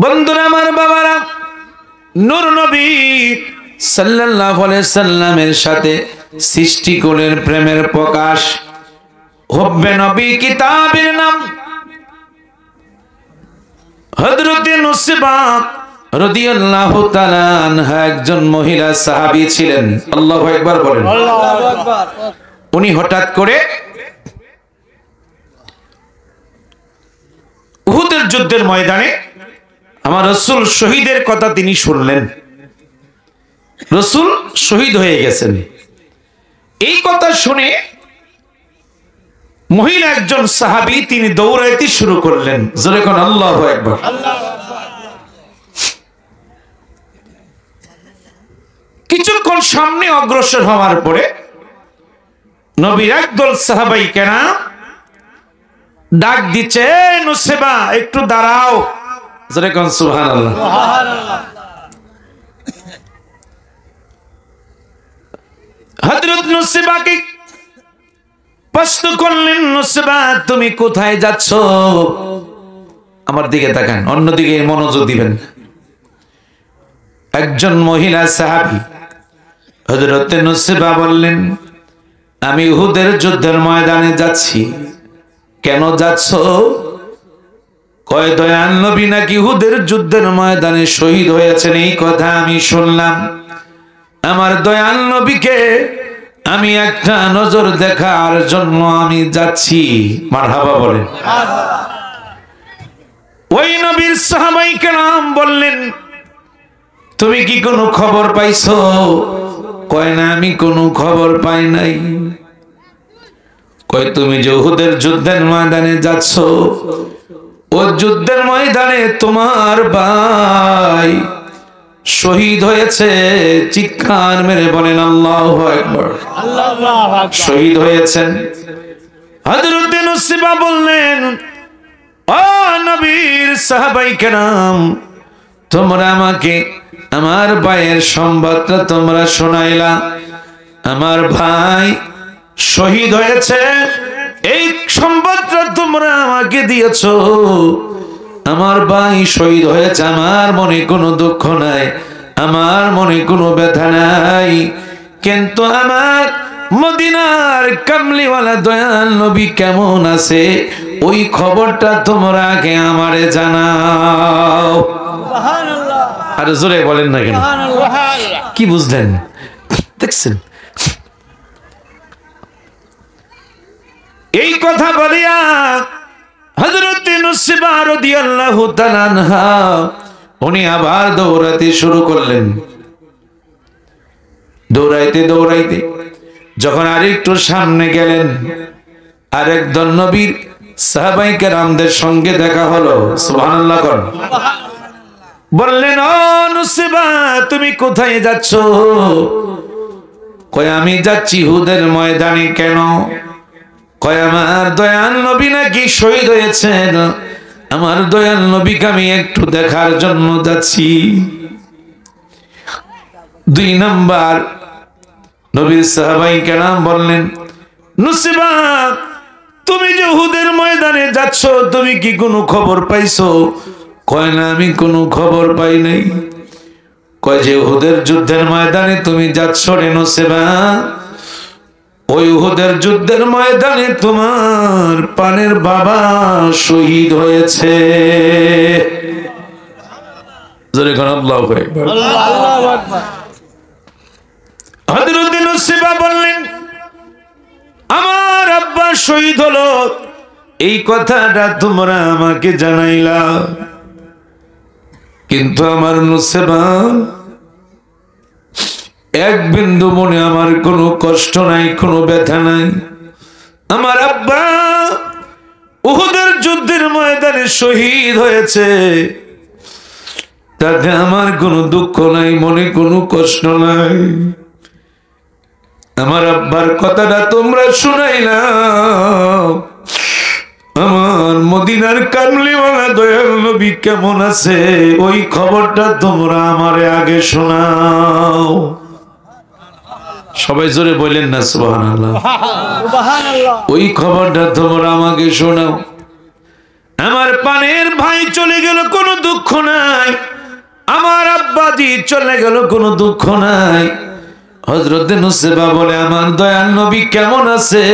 বন্ধুরা আমার, বাবারা, নূর নবী সাল্লাল্লাহু আলাইহি সাল্লামের সাথে সৃষ্টিকুলের প্রেমের প্রকাশ। হুব্বে নবী কিতাবের নাম হযরতে নুসবা রাদিয়াল্লাহু তাআলা আনহা একজন মহিলা সাহাবী ছিলেন। আল্লাহু আকবার বলেন। আল্লাহু আকবার। উনি হঠাৎ করে উহুদের যুদ্ধের ময়দানে আমার রাসূল শহীদের কথা তিনি শুনলেন। রাসূল শহীদ হয়ে গেছেন, এই কথা শুনে মহিলা একজন সাহাবী তিনি দৌড়াইতে শুরু করলেন। জোরে কোন আল্লাহু আকবার। কিছুক্ষণ সামনে অগ্রসর হওয়ার পরে নবীর একদল সাহাবাই কেরাম ডাক দিচ্ছে, নুসবা একটু দাঁড়াও। জোরে কোন সুবহানাল্লাহ। হযরত নুসবাকে প্রশ্ন করলেন, নুসবা তুমি কোথায় যাচ্ছ? আমার দিকে তাকান, অন্যদিকে মনোযোগ দিবেন। একজন মহিলা সাহাবী হযরত নুসবা বললেন, আমি উহুদের যুদ্ধের ময়দানে যাচ্ছি। কেন যাচ্ছ? কয় দয়াল নবী নাকি উহুদের যুদ্ধের ময়দানে শহীদ হয়েছেন, এই কথা আমি শুনলাম। আমার দয়াল নবীকে আমি একটা নজর দেখার জন্য আমি যাচ্ছি। মারহাবা বলেন। ওই নবীর সাহাবায়ে কেরাম বললেন, তুমি কি কোনো খবর পাইছো? কয় না, আমি কোনো খবর পাই নাই। কয় তুমি যে উহুদের যুদ্ধের ময়দানে যাচ্ছ, ও যুদ্ধের ময়দানে তোমার ভাই শহীদ হয়েছে। চিৎকার মেরে বলেন আল্লাহু আকবার। শহীদ হয়েছেন। হযরত নুসবা বললেন, ও নবীর সাহাবায়ে কেরাম, তোমরা আমাকে আমার ভাইয়ের সংবাদটা তোমরা শোনাইলা। আমার ভাই শহীদ হয়েছে, এই সংবাদটা তোমরা আমাকে দিয়েছো। আমার ভাই শহীদ হয়েছে, আমার মনে কোনো দুঃখ নাই, আমার মনে কোনো ব্যথা নাই। কিন্তু আমার মদিনার কামলিওয়ালা দয়াল নবী কেমন আছে, ওই খবরটা তোমরা আগে আমারে জানাও। সুবহানাল্লাহ। আর জোরে বলেন না কেন? কি বুঝলেন? দেখছেন, এই কথা বলিয়া হযরত নুসবা রাদিয়াল্লাহু তাআলা আনহা উনি আবার দৌড়াতে শুরু করলেন। দৌড়াইতে দৌড়াইতে যখন আরেকটু সামনে গেলেন, আরেকজন নবীর সাহাবায়ে কেরামদের সঙ্গে দেখা হলো। সুবহানাল্লাহ কর। বললেন, ও নুসবা তুমি কোথায় যাচ্ছ? কয় আমি যাচ্ছি উহুদের ময়দানে। কেন? কয় আমার দয়াল নবী নাকি শহীদ হয়েছেন, আমার দয়াল নবীকে আমি একটু দেখার জন্য যাচ্ছি। 2 নাম্বার নবীর সাহাবায়ে কেরাম বললেন, নুসবা তুমি যে উহুদের ময়দানে যাচ্ছ, তুমি কি কোনো খবর পাইছো? কয় না, আমি কোনো খবর পাই নাই। কয় যে উহুদের যুদ্ধের ময়দানে তুমি যাচ্ছ রে নুসবা, ওই উহুদের যুদ্ধের ময়দানে তোমার পানের বাবা শহীদ হয়েছে। জোরে কোন আল্লাহু আকবার। আল্লাহু আকবার। হযরত নুসবা বললেন, আমার আব্বা শহীদ হলো, এই কথাটা তোমরা আমাকে জানাইলা, কিন্তু আমার নুসবা এক বিন্দু মনে আমার কোনো কষ্ট নাই, কোনো ব্যথা নাই। আমার আব্বা উহুদের যুদ্ধের ময়দানে শহীদ হয়েছে, তাতে আমার কোনো দুঃখ নাই, মনে কোনো কষ্ট নাই। আমার আব্বার কথাটা তোমরা শুনাইলা, আমার মদিনার কামলিওয়ালা দয়াল নবী কেমন আছে, ওই খবরটা তোমরা আমারে আগে শোনাও। সবাই জোরে বলেন না সুবহানাল্লাহ। সুবহানাল্লাহ। ওই খবরটা তোমরা আমাকে শোনাও। আমার পানের ভাই চলে গেল, কোনো দুঃখ নাই, আমার আব্বাজি চলে গেল কোনো দুঃখ নাই। হযরত নুসেবা বলে আমার দয়াল নবী কেমন আছে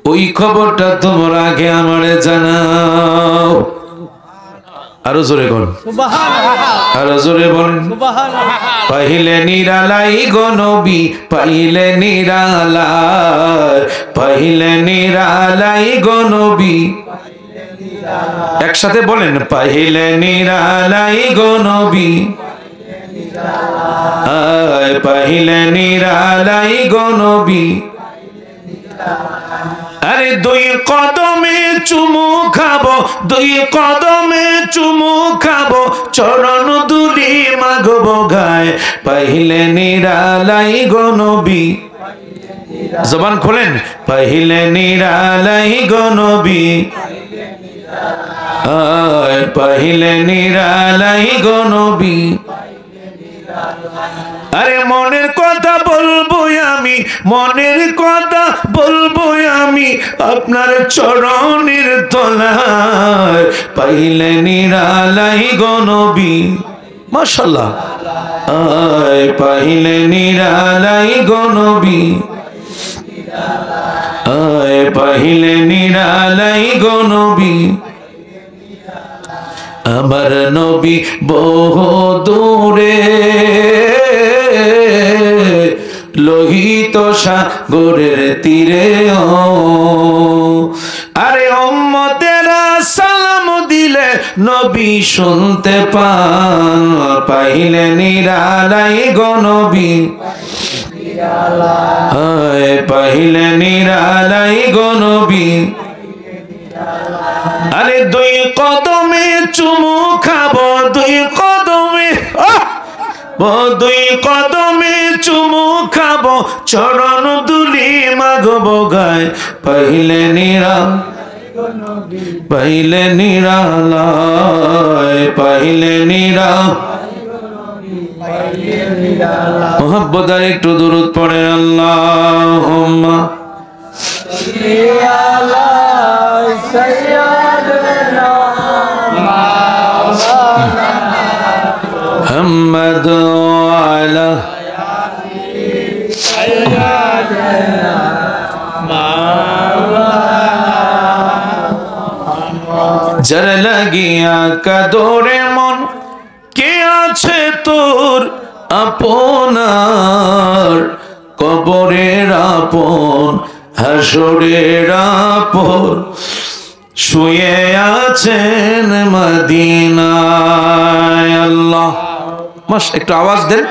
ওই খবরটা তোমরা আগে আমারে জানাও। আরো জোরে বল সুবহানাল্লাহ, আরো জোরে বল সুবহানাল্লাহ। পাইলে নিরালাই গো নবী, পাইলে নিরালাই, পাইলে নিরালাই গো নবী, একসাথে বলেন পাইলে নিরালাই গো নবী, পাইলে নিরালাই গো নবী। আরে দুই কদমে চুমু খাবো, দুই কদমে চুমু খাবো, চরণ দুলি মাগবো গায়, পাইলে নিরালাই গো নবী। জবান খোলেন, পাইলে নিরালাই গো নবী, পাইলে নিরালাই গো নবী। আরে মনের কথা বলবো আমি, মনের কথা বলবো আমি আপনার চরণের তলায়, পাইলে নিরালাই গো নবী। মাশাআল্লাহ, পাইলে নিরালাই গো নবী, পাইলে নিরালাই গো নবী। আমার নবী বহু দূরে লোহিত সাগরের তীরে, আরে উম্মতেরা সালাম দিলে নবী শুনতে পান, পাইলে নিরালাই গো নবী, পাইলে নিরালাই গো নবী। আরে দুই কদমে চুমু খাবো, দুই কদমে, দুই কদমে চুমু খাবো, চরণ দুলি মাগবো গায়, পাইলে নিরা, পাইলে নিরালাই, পাইলে নিরা। মোহাব্বত আর একটু দুরূদ পড়েন, আল্লাহুম্মা محمد وعلى যারা লাগিয়া কাদরে মন, কে আছে তোর আপনার, কবরের আপন হাসরের আপন, শুয়ে আছেন মদিনায়। আল্লাহ মাস একটু আওয়াজ দেন,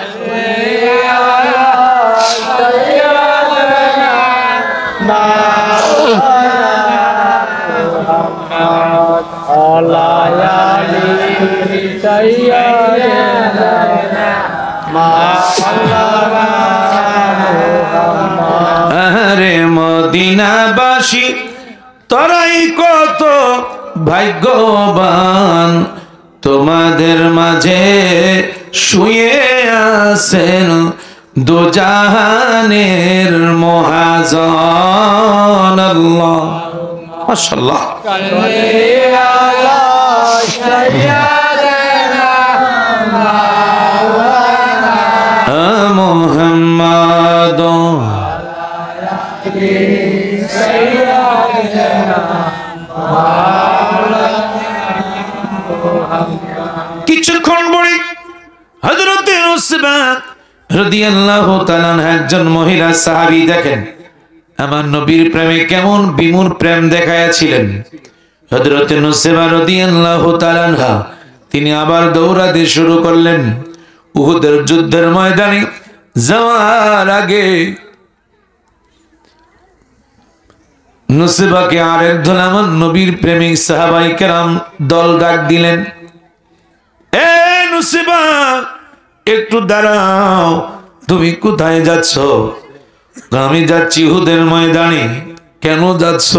আরে মদিনাবাসী তোরাই কত ভাগ্যবান, তোমাদের মাঝে শুয়ে আছেন দোজাহানের মহাজন। আল্লাহ মাশাআল্লাহ, মুহাম্মাদ কিছুক্ষণ পরে হযরত উসবা রাদিয়াল্লাহু তাআলা আনহা একজন মহিলা সাহাবী, দেখেন আমার নবীর প্রেমে কেমন বিমূঢ় প্রেম দেখাইয়াছিলেন। হযরত উসবা রাদিয়াল্লাহু তাআলা আনহা তিনি আবার দৌড়াতে শুরু করলেন। উহুদের যুদ্ধের ময়দানে যাওয়ার আগে নুসবাকে আর একজন আমার নবীর প্রেমিক সাহাবায়ে কেরাম দল ডাক দিলেন, এ নুসবা একটু দাঁড়াও, তুমি কোথায় যাচ্ছ? আমি যাচ্ছি উহুদের ময়দানে। কেন যাচ্ছ?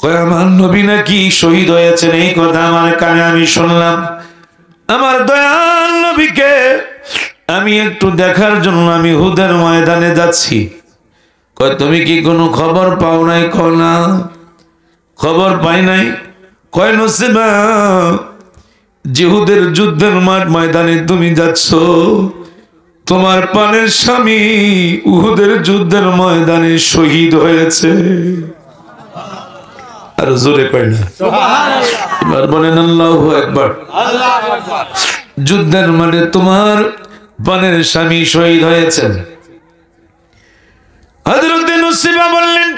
কয় আমার নবী নাকি শহীদ হয়েছেন, এই কথা আমার কানে আমি শুনলাম। আমার দয়াল নবীকে আমি একটু দেখার জন্য আমি উহুদের ময়দানে যাচ্ছি। কয় তুমি কি কোনো খবর পাও নাই? কয় না, খবর পাই নাই। কয় নুসবা জিহুদের যুদ্ধের মাঠ ময়দানে তুমি যাচ্ছ, তোমার প্রাণের স্বামী উহুদের যুদ্ধের ময়দানে শহীদ হয়েছে। আর জোরে কয় না এবার বলেন আল্লাহু আকবার। যুদ্ধের মাঠে তোমার প্রাণের স্বামী শহীদ হয়েছেন। হযরত নুসিবা বললেন,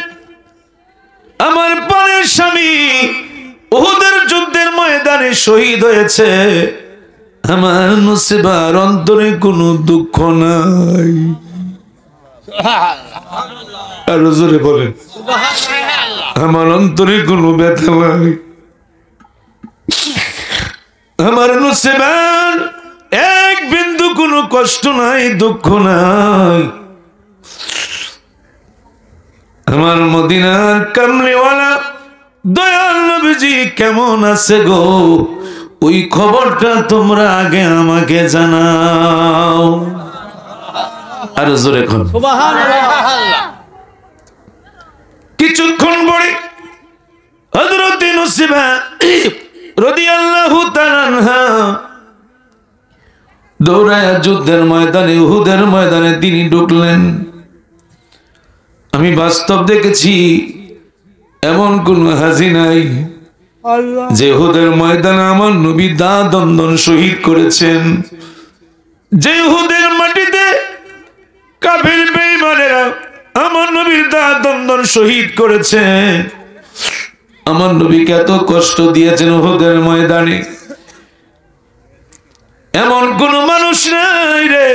আমার প্রাণের স্বামী উহুদের যুদ্ধের ময়দানে শহীদ হয়েছে, আমার নুসিবার অন্তরে কোনো দুঃখ নাই। আর জোরে বলেন আমার অন্তরে কোনো ব্যথা নাই। আমার নুসিবার এক বিন্দু কোনো কষ্ট নাই, দুঃখ নাই। আমার মদিনার কামলিওয়ালা দয়াল নবীজি কেমন আছে গো, ওই খবরটা তোমরা আগে আমাকে জানাও। আর জোরে কোন সুবহানাল্লাহ। কিছুক্ষণ পরে হযরত নুসিবা রাদিয়াল্লাহু তাআলা আনহা দৌড়ায়া যুদ্ধের ময়দানে উহুদের ময়দানে তিনি ঢুকলেন। আমি বাস্তব দেখেছি এমন কোন হাজি নাই যে উহুদের ময়দানে আমার নবী দা দন্দন শহীদ করেছেন। যে উহুদের মাটিতে কাফির বেঈমানেরা আমার নবীর দা দন্দন শহীদ করেছেন, আমার নবীকে এত কষ্ট দিয়েছেন উহুদের ময়দানে, এমন কোন মানুষ নাই রে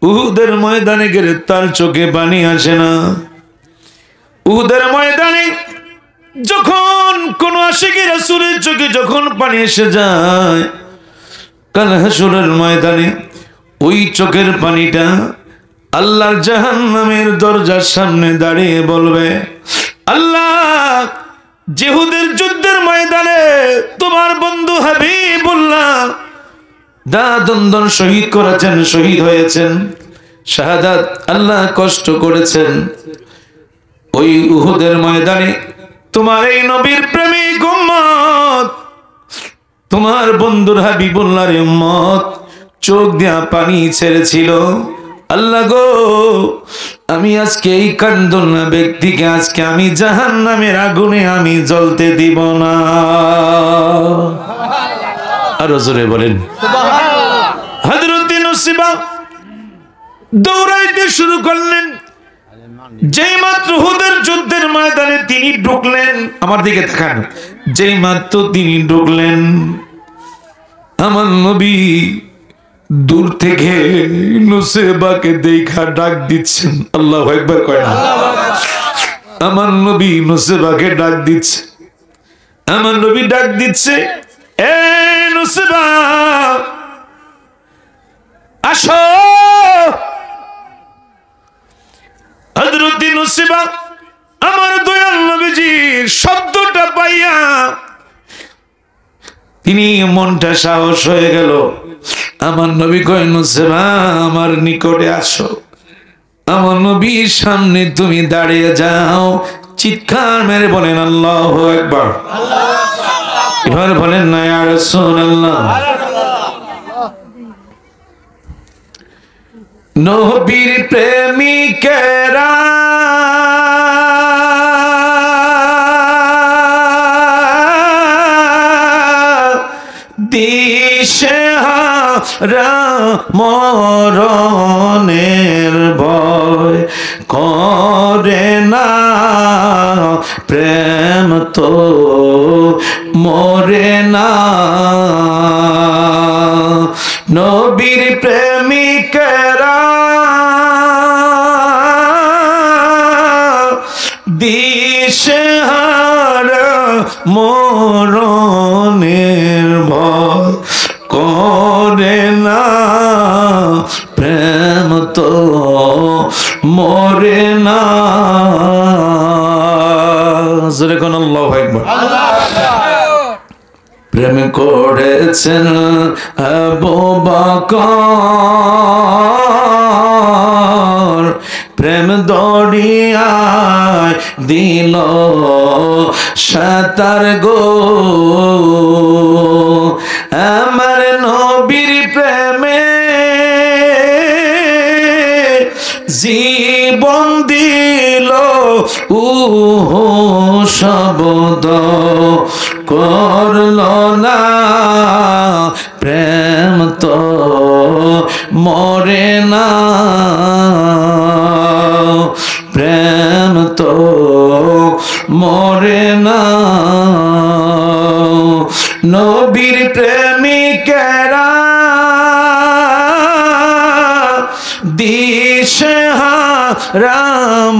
উহুদের ময়দানে গেলে তার চোখে পানি আসে না। উহুদের ময়দানে যখন কোন আশিকি রাসূলের চোখে যখন পানি এসে যায়, কাল হাসরের ময়দানে ওই চোখের পানিটা আল্লাহর জাহান্নামের দরজার সামনে দাঁড়িয়ে বলবে, আল্লাহ জিহুদের যুদ্ধের ময়দানে তোমার বন্ধু হাবিবুল্লাহ দা দন্দন শহীদ করেছেন, শহীদ হয়েছেন, শাহাদাত আল্লাহ কষ্ট করেছেন। ওই উহুদের ময়দানে তোমার এই নবীর প্রেমিক উম্মত, তোমার বন্ধুর হাবিবুল্লাহর উম্মত চোখ দিয়া পানি ছেড়েছিল। আল্লাহ গো, আমি আজকে এই কান্দনা ব্যক্তিকে আজকে আমি জাহান্নামের আগুনে আমি জ্বলতে দিব না। আরো জোরে বলেন সুবহানাল্লাহ। হযরত নুসিবা দৌড়াইতে শুরু করলেন। যেই মাত্র উহুদের যুদ্ধের ময়দানে তিনি ঢুকলেন, আমার দিকে তাকান, যেই মাত্র তিনি ঢুকলেন আমার নবী দূর থেকে নুসিবাকে দেখা ডাক দিচ্ছেন। আল্লাহু আকবার কয় না। আমার নবী নুসিবাকে ডাক দিচ্ছে, আমার নবী ডাক দিচ্ছে, এ নুসিবা আসো। হযরত নুসিবা আমার দয়াল নবীজির শব্দটা পাইয়া তিনি মনটা সাহস হয়ে গেল। আমার নবী কয়, নুসিবা আমার নিকটে আসো, আমার নবীর সামনে তুমি দাঁড়িয়ে যাও। চিৎকার মেরে বলেন আল্লাহু আকবার। এবার বলেন না ইয়া রাসূলুল্লাহ। নবীর প্রেমিকেরা দিশেহারা মরণের ভয় করে না, প্রেম তো মরে না। নবীর প্রেমিকেরা দিশেহারা মরণের ভয় করে না, প্রেম তো মরে না। জোরে কোন আল্লাহু আকবার। প্রেম করেছেন আবু বকর, প্রেম দরিয়ায় দিল সাঁতার গো আমার নবীর প্রেমে জীবন দিল শব্দ করল না প্রেম তো মরে না প্রেম তো মরে না নবীর প্রেমিকেরা দিশেহারা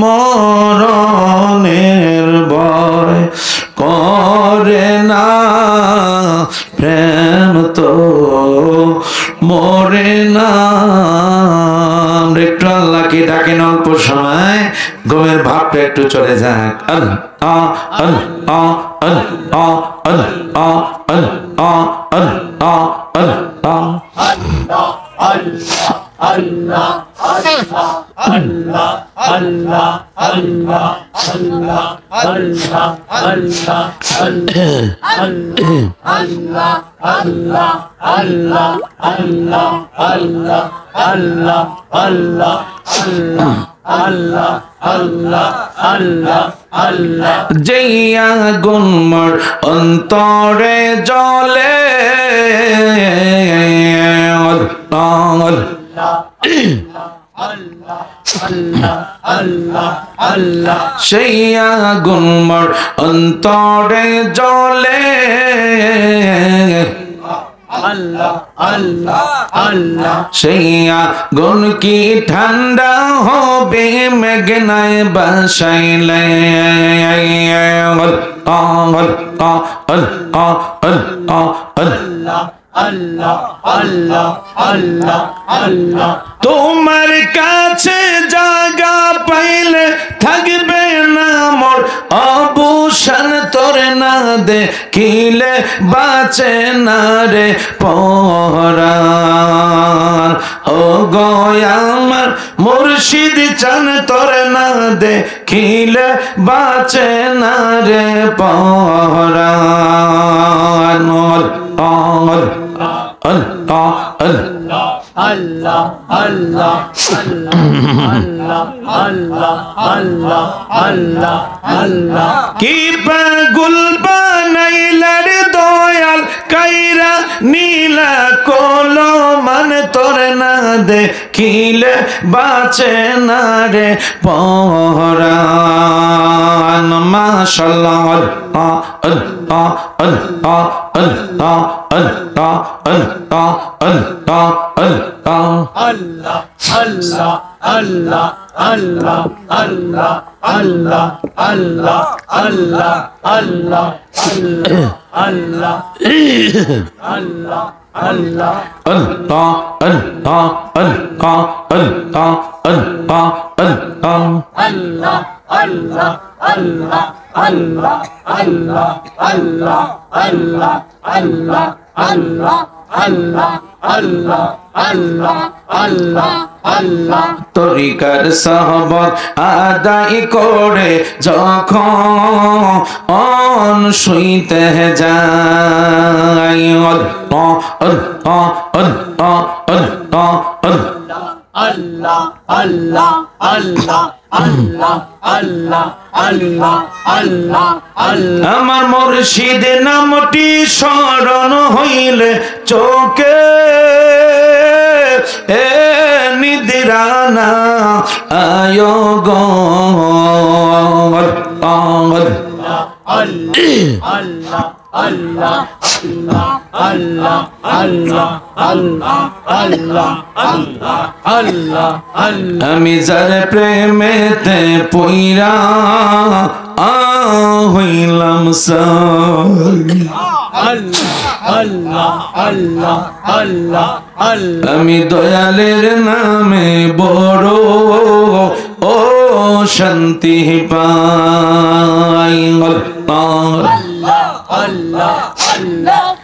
মরণের ভয় করে না প্রেম তো মরে না একটু আল্লাহকে ডাকেন অল্প সময় ঘুমের ভাবটা একটু চলে যাক আল্লাহ আল্লাহ আল্লাহ আল্লাহ আল্লাহ আল্লাহ আল্লাহ Allah, Allah, Allah, Allah, Allah, Allah, Allah, Allah, Allah, Allah, Allah, Allah, Allah, Allah, Allah, Allah, Allah, Allah, Allah, Allah. জইয়া গুনমর অন্তরে জলে আল্লাহ সেই আগুন মোর অন্তরে জ্বলে সেই আগুন কি ঠান্ডা হবে মেঘনায় বাসাইলে Allah, Allah, Allah, Allah. তোমার কাছে জায়গা পাইলে থাকবে না মোর অবসান তোর না দেখিলে বাঁচে না রে পরাণ ও গো আমার মুর্শিদ চান তোর না দেখিলে বাঁচে না রে পরাণ Allah, Allah, Allah, Allah, Allah, Allah, Allah, Allah, Allah, Allah. কি পাগল বানাইলার দয়াল কাইরা নীলা কোলো মান তোর না দেখিলে বাঁচে না রে পরাণ মাশাআল্লাহ আল্লাহ আল্লাহ আল্লাহ আল্লাহ আল্লাহ আল্লাহ আল্লাহ আল্লাহ Allah, Allah, Allah, Allah, Allah, Allah, Allah, Allah, Allah, Allah, Allah, Allah, Allah, Allah, Allah, Allah, Allah, Allah. Allah, Allah, Allah, Allah, Allah, Allah, Allah, Allah, Allah, Allah, Allah, Allah, Allah, Allah. তরিকার সাহাবত আদায় করে যখন শুইতে যায় আল্লাহ আল্লাহ আল্লাহ আল্লাহ আল্লাহ Allah, Allah, Allah, Allah, Allah, Allah, Allah, Allah. আমার মুর্শিদ নামটি স্মরণ হইলে চোখে নিদ্রানা আয়ো গো Allah, Allah, Allah, Allah, Allah, Allah, Allah, Allah, Allah. আমি যার প্রেমেতে পইরা হইলাম Allah, Allah, Allah, Allah. আমি দয়ালের নামে বড় ও শান্তি পাই Allah, Allah, Allah,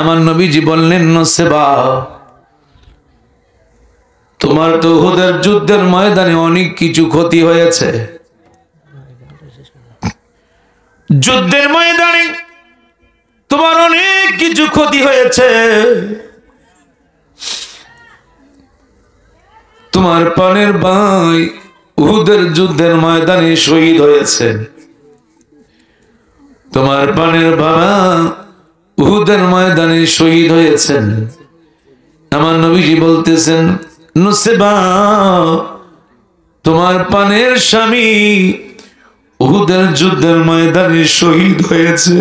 আমার নবীজি বললেন, নুসবা, তোমার তো উহুদের যুদ্ধের ময়দানে অনেক কিছু ক্ষতি হয়েছে। যুদ্ধের ময়দানে তোমার অনেক কিছু ক্ষতি হয়েছে। তোমার প্রাণের ভাই উহুদের যুদ্ধের ময়দানে শহীদ হয়েছে। তোমার প্রাণের বাবা উহুদের ময়দানে শহীদ হয়েছেন। আমার নবীজি বলতেছেন, নুসবা, তোমার প্রাণের স্বামী উহুদের যুদ্ধের ময়দানে শহীদ হয়েছে।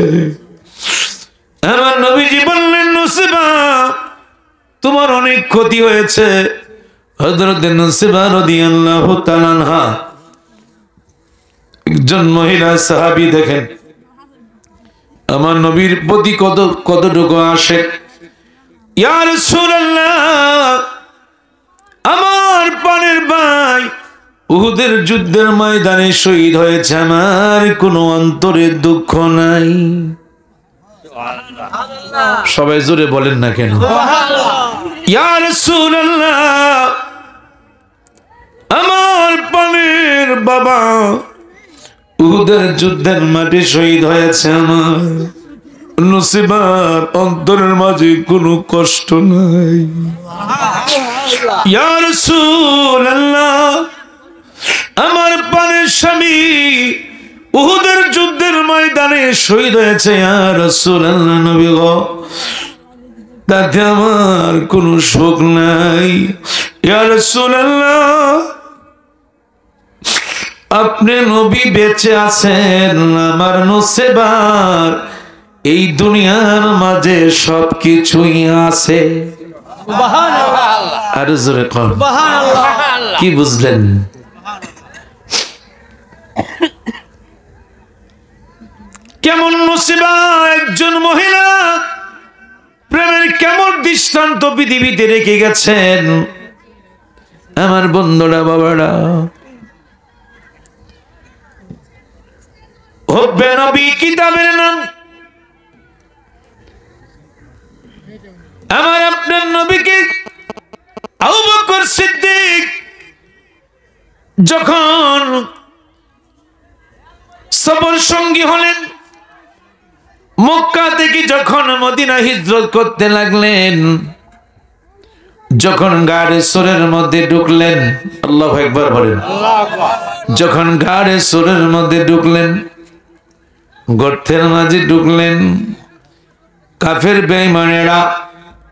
আমার নবীজি বললেন, নুসবা, তোমার অনেক ক্ষতি হয়েছে। হযরত নুসবা রাদিয়াল্লাহু তাআলা আনহা একজন মহিলা সাহাবী, দেখেন আমার নবীর প্রতি কতটুকু আসে। ইয়া রাসূলুল্লাহ, আমার প্রাণের ভাই উহুদের যুদ্ধের ময়দানে শহীদ হয়েছে, আমার কোনো অন্তরে দুঃখ নাই। সবাই জোরে বলেন না কেন? ইয়া রাসূলুল্লাহ, আমার প্রাণের বাবা উহুদের যুদ্ধের মাঠে শহীদ হয়েছে, আমার নুসিবার অন্তরের মাঝে কোনো কষ্ট নাই। ইয়া রাসূলুল্লাহ, আমার প্রাণের স্বামী উহুদের যুদ্ধের ময়দানে শহীদ হয়েছে, ইয়া রাসূলুল্লাহ, নবী গো, তাতে আমার কোনো শোক নাই। ইয়া রাসূলুল্লাহ, আপনি নবী বেঁচে আছেন, আমার নুসেবার এই দুনিয়ার মাঝে সবকিছুই আছে। আর জোরে কর, কি বুঝলেন? কেমন নুসেবা একজন মহিলা প্রেমের কেমন দৃষ্টান্ত পৃথিবীতে রেখে গেছেন। আমার বন্ধুরা, বাবারা, হুব্বে নবী কিতাবের নাম। আমার আপনার নবীকে আবু বকর সিদ্দিক যখন সফর সঙ্গী হলেন, মক্কা থেকে যখন মদিনা হিজরত করতে লাগলেন, যখন গাড়ে সোরের মধ্যে ঢুকলেন, আল্লাহু আকবার বলেন, যখন গাড়ে সোরের মধ্যে ঢুকলেন, গর্তের মাঝে ঢুকলেন, কাফের বেঈমানেরা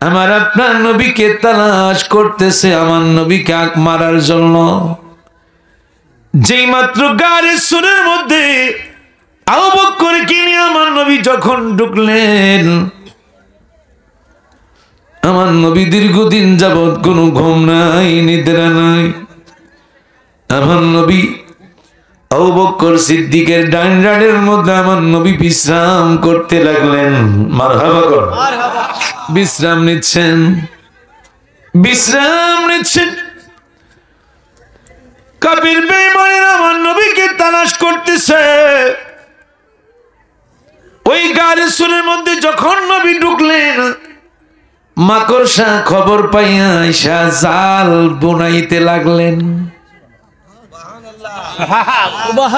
আমার আপনার নবীকে তালাশ করতেছে, আমার নবীকে মারার জন্য। যেই মাত্র গাড়ে সোরের মধ্যে আবু বকরকে নিয়ে আমার নবী যখন ঢুকলেন, আমার নবী দীর্ঘদিন যাবৎ কোনো ঘুম নাই, নিদ্রা নাই। আমার নবী আবু বকর সিদ্দিকের ডান রানের মধ্যে আমার নবী বিশ্রাম করতে লাগলেন। মারহাবা কর, বিশ্রাম নিচ্ছেন, বিশ্রাম নিচ্ছেন। কাফির বেঈমানেরা আমার নবীকে তালাশ করতেছে। ওই গাড়ি সুরের মধ্যে যখন নবী ঢুকলেন, মাকড়সা খবর পাইয়া আইসা জাল বুনাইতে লাগলেন।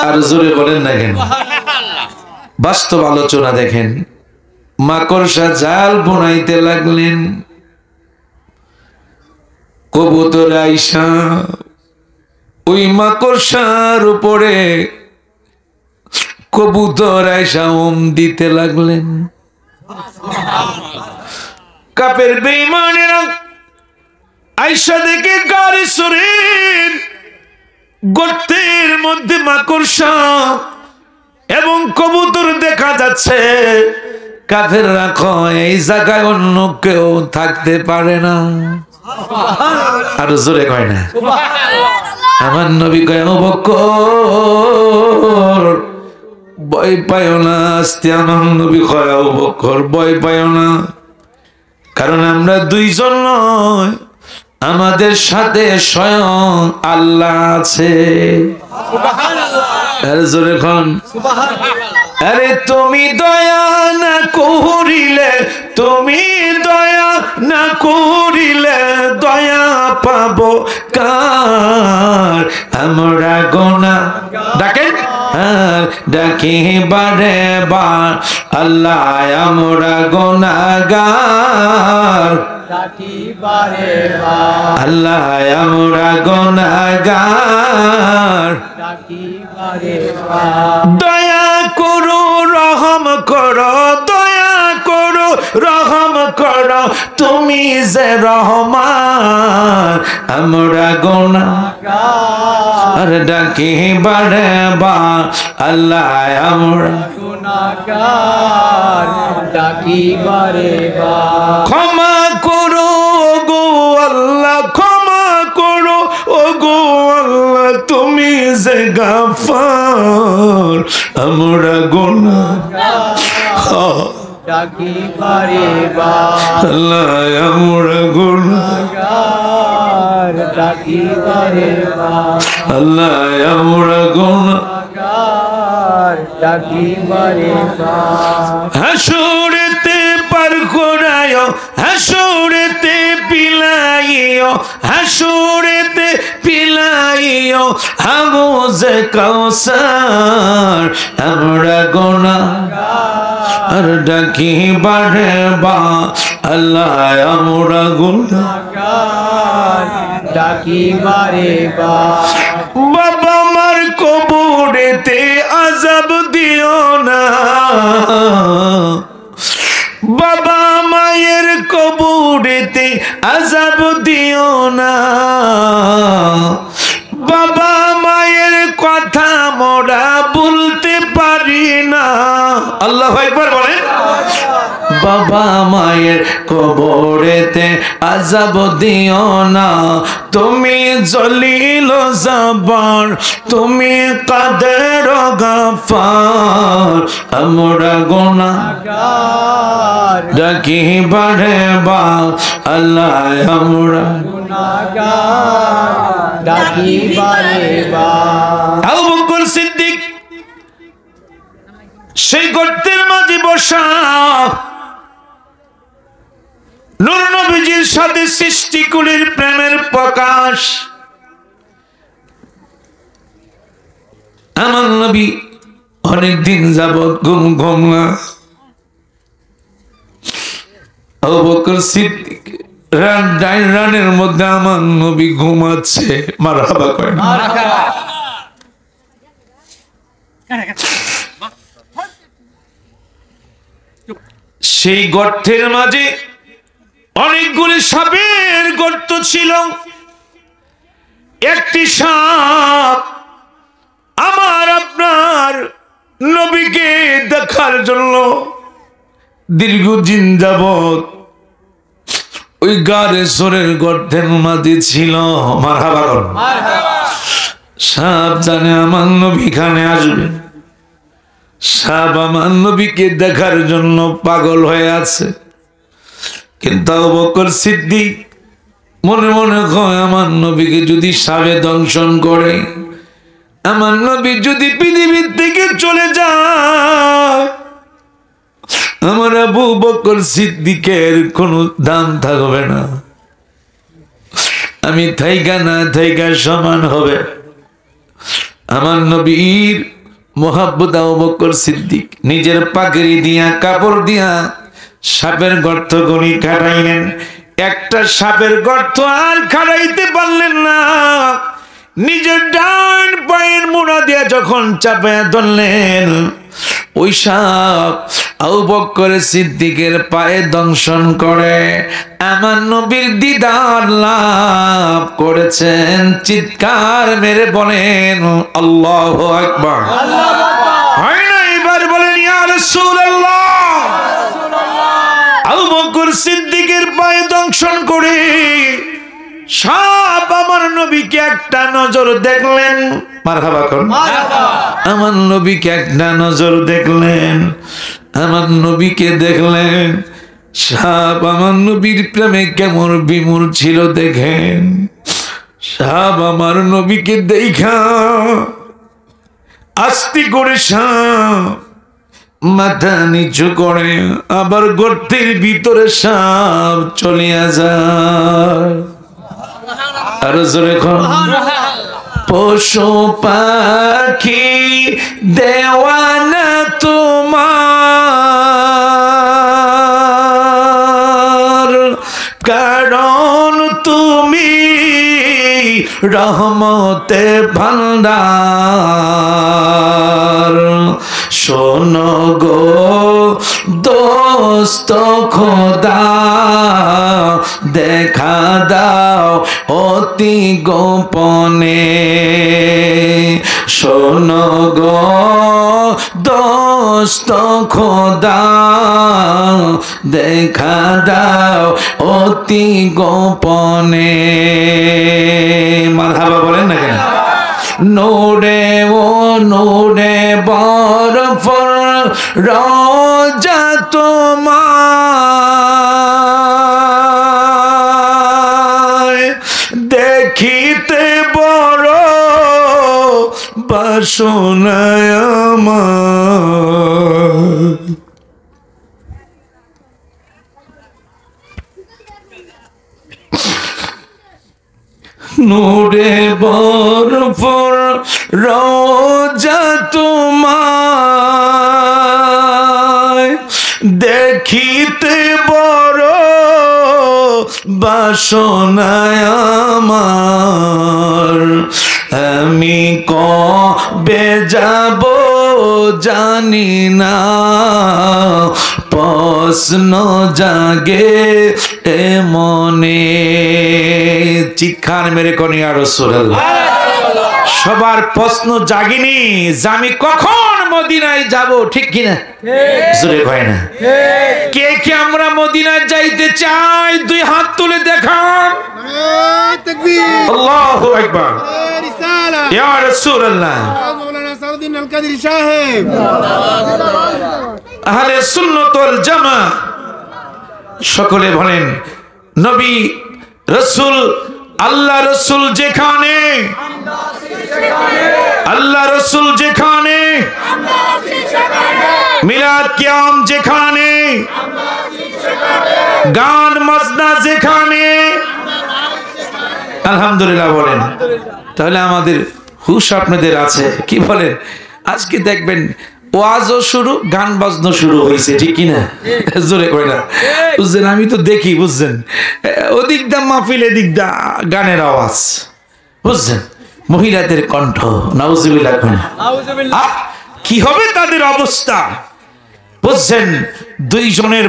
আর জোরে বলেন না কেন? বাস্তব আলোচনা দেখেন, মাকড়সা জাল বুনাইতে লাগলেন। কবুতর আইসা ওই মাকড়সার উপরে কবুতর আইসা দিতে লাগলেন। কাফের বেঈমানেরা আইসা দেখে গাড়ি শরীর গর্তের মধ্যে মাকড়সা এবং কবুতর দেখা যাচ্ছে। কাফেররা কয় এই জায়গায় অন্য কেউ থাকতে পারে না। আর জোরে কয় না? আমার নবী কয়, আবু বকর ভয় পায় না। আস্তে আমার নবী কয়, আবু বকর ভয় পায় না, কারণ আমরা দুইজন নয়, আমাদের সাথে স্বয়ং আল্লাহ আছে। আর জোরে খন আরে তুমি দয়া না করিলে, তুমি দয়া না করিলে দয়া পাবো কার? আমরা গোনা ডাকেন আর ডাকি বারে বার আল্লাহ আমরা গোনাগার, আল্লাহ আমরা গোনাগার, দয়া করো রহম করো, দয়া করো রহম করো, তুমি যে রহমান আমরা গুনাহগার ডাকি বারে বার আল্লাহ আমরা গুনাহগার ডাকি বারে বার। ক্ষমা করো গো আল্লাহ, ক্ষমা করো ও গো আল্লাহ, তুমি যে গাফার আমরা গুনাহগার ডাকি বারে বার আল্লাহ আমরা গুনাহগার ডাকি বারে বার আল্লাহ আমরা গুনাহগার ডাকি বারে বার। হাসুরেতে পার করায়ো, হাসুরেতে পিলাইও, হাসুরেতে পিলাইও হাউজে কাউসার আমরা গুনাহগার ডাকি বারে বার আল্লাহ আমরা গুনাহগার ডাকি বারে বার। বাবা মার কবরেতে আযাব দিও না, বাবা মায়ের কবরেতে আযাব দিও না, বাবা মায়ের কথা মোরা বলতে পারি না। আল্লাহু আকবার বলেন। বাবা মায়ের কবরেতে আযাব দিও না, তুমি জলিল জবর, তুমি কাদের গাফার আমরা গুনাহগার ডাকি বারে বার আল্লাহ আমরা গুনাহগার ডাকি বারে বার। আবু বকর সিদ্দিক সেই গর্তের মাঝে বসা নূর নবীজির সাথে সৃষ্টিকুলের প্রেমের প্রকাশ। আমার নবী অনেকদিন যাবৎ ঘুম না। আবু বকর সিদ্দিক রানের মধ্যে আমার নবী ঘুমাচ্ছে, মারহাবা করেন। সেই গর্তের মাঝে অনেকগুলি সাপের গর্ত ছিল। একটি সাপ আমার আপনার নবীকে দেখার জন্য দীর্ঘদিন যাবত ওই গারে সরের গর্তের মাঝে ছিল। মারহাবা করুন। সাপ জানে আমার নবী এখানে আসবে, সাপ আমার নবীকে দেখার জন্য পাগল হয়ে আছে। কিন্তু আবু বকর সিদ্দিক মনে মনে কয় আমার নবীকে যদি সাপে দংশন করে, আমার নবী যদি পৃথিবীর থেকে চলে যায়, আমার আবু বকর সিদ্দিকের কোনো দাম থাকবে না, আমি থাইকা না থাইকা সমান হবে। আমার নবীর মোহাব্বত আবু বকর সিদ্দিক নিজের পাগড়ি দিয়া কাপড় দিয়া সাপের গর্ত গনি কাটাইলেন। একটা সাপের গর্ত আর কাটাইতে পারলেন না। নিজের ডান পায়ের মুড়া দিয়া যখন চাপায়া ধরলেন, ওই সাপ আবু বকর সিদ্দিকের পায়ে দংশন করে আমার নবীর দিদার লাভ করেছেন। চিৎকার মেরে বলেন আল্লাহু আকবার। হয় না? এবার বলেন ইয়া রাসূলুল্লাহ। আবু বকর সিদ্দিকের পায়ে দংশন করে সাপ আমার নবীকে একটা নজর দেখলেন। মারহাবা করুন। আমার নবীকে একটা নজর দেখলেন, আমার নবীকে দেখলেন। সাপ আমার নবীর প্রেমে কেমন বিমূঢ় ছিল দেখেন। সাপ আমার নবীকে দেখা আস্তে করে সাপ মাথা নিচু করে আবার গর্তের ভিতরে সাপ চলিয়া যায়। আরো জোরে কোন পশু পাখি দেওয়ানা তোমার, কারণ তুমি রহমতে ভান্ডার। শোনো গো দোস্ত খোদা, দেখা দাও অতি গোপনে। শোনো গো দোস্ত খোদা, দেখা দাও অতি গোপনে। মারহাবা বলেন না কেন? নূরে ও নূরে বরফর রোজা তোমার, দেখিতে বড় বাসনা আমার। নূরে বরফর রোজা তোমার, দেখিতে বড় বাসনায় আমার। আমি কবে যাব জানি না, প্রশ্ন জাগে এ মনে। চিৎকার মেরে কোন ইয়া রাসূলুল্লাহ। সবার প্রশ্ন জাগেনি যে আমি কখন মদিনায় যাব, ঠিক কিনা? জোরে কয় না। কে কে আমরা মদিনায় যাইতে চাই? দুই হাত তুলে দেখান। আল্লাহু আকবার। ইয়া রাসূলুল্লাহ। আহলে সুন্নাত ওয়াল জামাত সকলে বলেন নবী রাসূল, আল্লাহ রাসূল যেখানে, আল্লাহ রাসূল যেখানে, মিলাদ কিয়াম যেখানে, গান মাজনা যেখানে, আলহামদুলিল্লাহ বলেন। তাহলে আমাদের হুশ আপনাদের আছে, কি বলেন? আজকে দেখবেন ওয়াজও শুরু, গান বাজনা শুরু হয়েছে, ঠিক কিনা? জোরে কয় না? বুঝছেন? আমি তো দেখি, বুঝছেন, ওদিক দা মাহফিল, এদিক দা গানের আওয়াজ, বুঝছেন, মহিলাদের কণ্ঠ। নাউজুবিল্লাহ। কি হবে তাদের অবস্থা, বুঝছেন? দুইজনের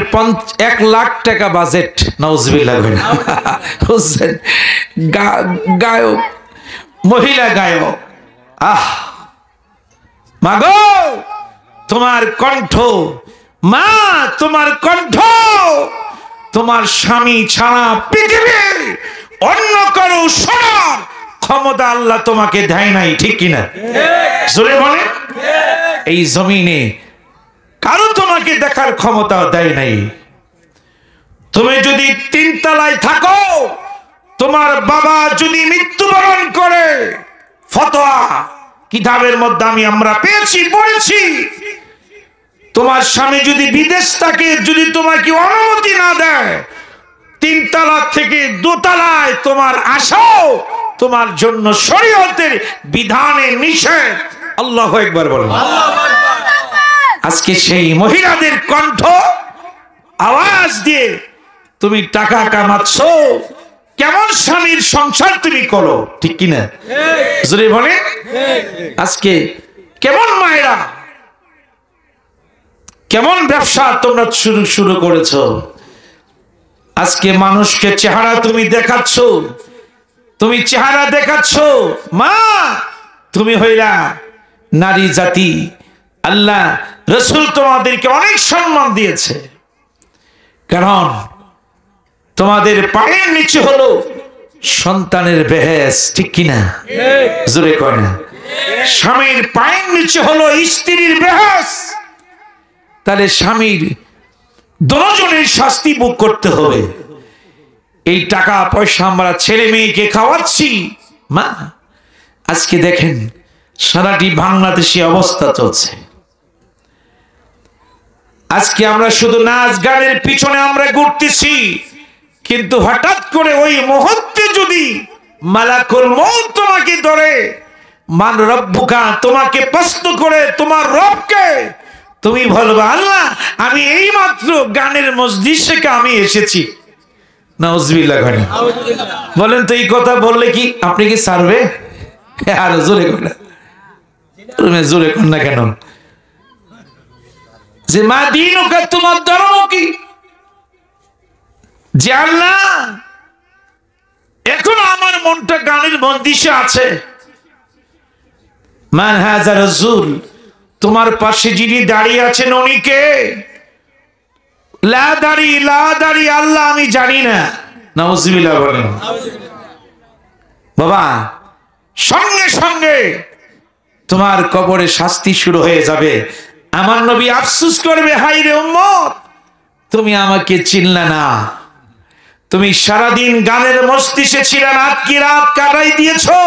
1 লাখ টাকা বাজেট। নাউজুবিল্লাহ। বুঝছেন? গায়ক, মহিলা গায়ক। মাগো তোমার কণ্ঠ, মা তোমার কণ্ঠ, তোমার স্বামী ছাড়া পৃথিবীর অন্য কারো শোনার ক্ষমতা আল্লাহ তোমাকে দেয় নাই, ঠিক কিনা? জোরে বলে। এই জমিনে কারো তোমাকে দেখার ক্ষমতা দেয় নাই। তুমি যদি 3 তলায় থাকো, তোমার বাবা যদি মৃত্যুবরণ করে, ফতোয়া কিতাবের মধ্যে আমরা পেয়েছি, পড়েছি, তোমার স্বামী যদি বিদেশ থাকে, যদি তোমাকে অনুমতি না দেয়, 3 তলা থেকে 2 তলায় তোমার আসাও তোমার জন্য শরীয়তের বিধানে নিষেধ। আল্লাহু আকবার বলেন। আজকে সেই মহিলাদের কণ্ঠ আওয়াজ দিয়ে তুমি টাকা কামাচ্ছ, কেমন স্বামীর সংসার তুমি করো, ঠিক কিনা? জোরে বলে। আজকে কেমন মায়েরা, কেমন ব্যবসা তোমরা শুরু করেছো। আজকে মানুষকে চেহারা তুমি দেখাচ্ছ, তুমি চেহারা দেখাচ্ছ। মা তুমি হইলা নারী জাতি, আল্লাহ রাসূল তোমাদেরকে অনেক সম্মান দিয়েছে, কারণ তোমাদের পায়ের নিচে হলো সন্তানের বেহেস, ঠিক কিনা? জোরে কয় না? স্বামীর পায়ের নিচে হলো স্ত্রীর বেহেস। তাহলে স্বামীর দুজনের শাস্তি ভোগ করতে হবে। এই টাকা পয়সা আমরা ছেলে মেয়েকে খাওয়াচ্ছি। মা আজকে দেখেন সারাটি বাংলাদেশে অবস্থা চলছে। আজকে আমরা শুধু নাচ গানের পিছনে আমরা ঘুরতেছি, কিন্তু হঠাৎ করে ওই মুহূর্তে যদি মালাকুল মউত তোমাকে ধরে, মান রব্বুকা, তোমাকে প্রশ্ন করে তোমার রবকে, তুমি বলবে আল্লাহ আমি এই মাত্র গানের মজলিস থেকে আমি এসেছি। নাউজুবিল্লাহ। বলেন তো এই কথা বললে কি আপনি কি ছাড়বে? আর জোরে কর না, তুমি জোরে কর না কেন? যে মা দিনুকা, তোমার ধর্ম কি? যে আল্লাহ এখন আমার মনটা গানের মজলিসে আছে। মান হাযা রাসূল, তোমার পাশে যিনি দাঁড়িয়ে আছেন উনি কে? লা দাড়ি আল্লাহ আমি জানি না। নাউজুবিল্লাহ বলেন। বাবা সঙ্গে সঙ্গে তোমার কবরে শাস্তি শুরু হয়ে যাবে। আমার নবী আফসোস করবে, হায় রে উম্মত, তুমি আমাকে চিনলে না, তুমি সারাদিন গানের মস্তিষ্কে ছিলে, রাত কি রাত কাটাই দিয়েছো।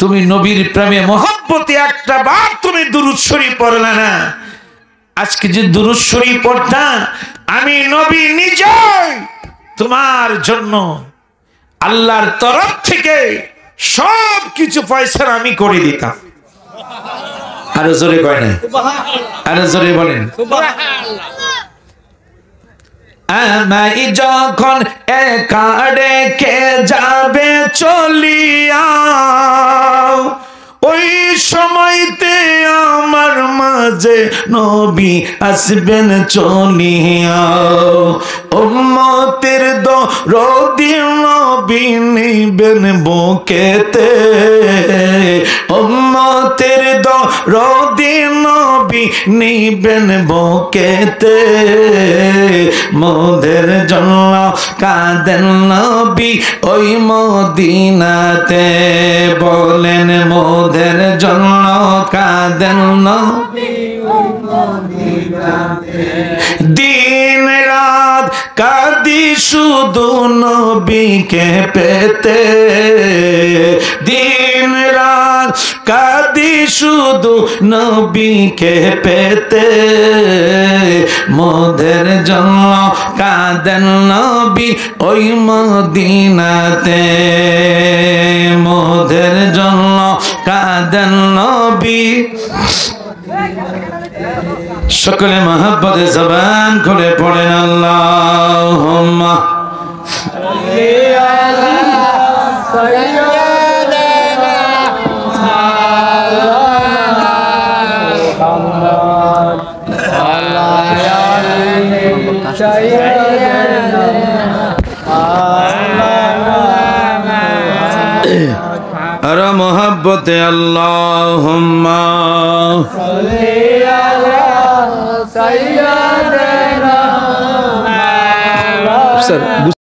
তুমি নবীর প্রেমে মহব্বতে একটা বার তুমি দুরূদ শরীফ পড়লে না। আজকে যে দুরূদ শরীফ পড়তা, আমি নবী নিজেই তোমার জন্য আল্লাহর তরফ থেকে সব কিছু ফয়সালা আমি করে দিতাম। আরো জোরে কয় না, আরো জোরে বলেন। আমায় যখন একা রেখে যাবে চলিয়া, ওই সময়তে আমার মাঝে নবী আসবেন চলিয়া। উম্মতের দরদি নবী নিবেন বুকেতে, উম্মতের দরদি নবী নিবেন বুকেতে। মোদের জন্য কাঁদেন নবী ওই মদিনাতে, বলেন মোদের জন্য কাঁদেন নবী ওই মদিনাতে। দিন রাত কাঁদি শুধু নবীকে পেতে, দিন রাত কাঁদি শুধু নবীকে পেতে। মোদের জন্য কাঁদেন নবী ওই মদিনাতে, মোদের জন্য কাঁদেন নবী। সকলে মহব্বতে জবান খুলে পড়েন আল্লাহুম্মা আরে মোহব্বতে আল্লাহুম্মা সাইয়্যিদানা।